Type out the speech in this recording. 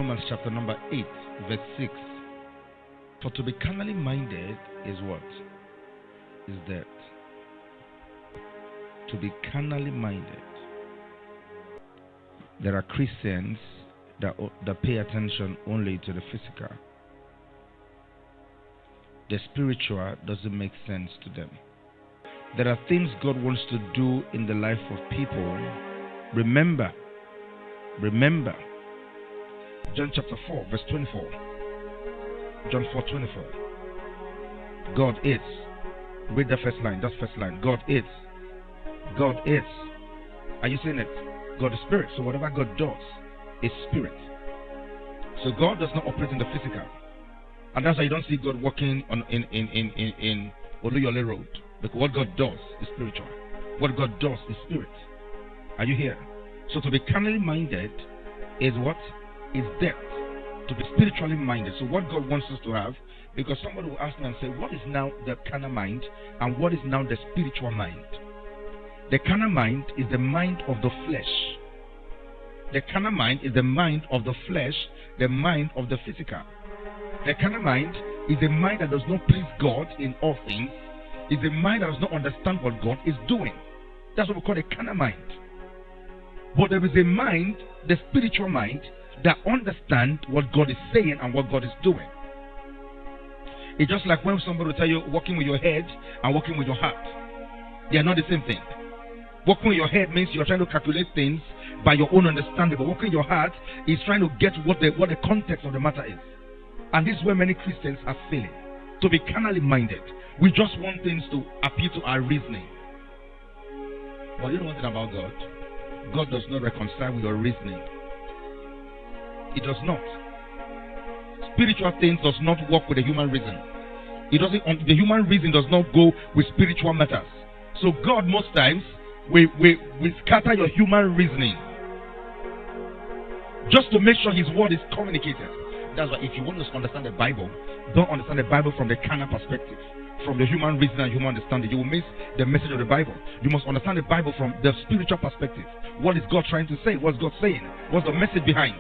Romans chapter number 8, verse 6. For to be carnally minded is what? Is death. To be carnally minded. There are Christians that pay attention only to the physical. The spiritual doesn't make sense to them. There are things God wants to do in the life of people. Remember, John chapter 4, verse 24. John 4:24. God is. Read the first line. That's first line. God is. God is. Are you seeing it? God is spirit. So whatever God does is spirit. So God does not operate in the physical. And that's why you don't see God walking in Oluyole Road. Because what God does is spiritual. What God does is spirit. Are you here? So to be carnally minded is what? Is death. To be spiritually minded. So what God wants us to have, because somebody will ask me and say, what is now the carnal mind and what is now the spiritual mind? The carnal mind is the mind of the flesh. The carnal mind is the mind of the flesh, the mind of the physical. The carnal mind is a mind that does not please God in all things. It's a mind that does not understand what God is doing. That's what we call a carnal mind. But there is a mind, the spiritual mind, that understands what God is saying and what God is doing. It's just like when somebody will tell you working with your head and working with your heart. They are not the same thing. Working with your head means you're trying to calculate things by your own understanding, but working your heart is trying to get what the context of the matter is. And this is where many Christians are failing. To be carnally minded. We just want things to appeal to our reasoning. But you know one thing about God? God does not reconcile with your reasoning. He does not. Spiritual things does not work with the human reason. The human reason does not go with spiritual matters. So God most times we scatter your human reasoning just to make sure His word is communicated. That's why if you want to understand the Bible, don't understand the Bible from the carnal perspective, from the human reason and human understanding. You will miss the message of the Bible. You must understand the Bible from the spiritual perspective. What is God trying to say? What's God saying? What's the message behind?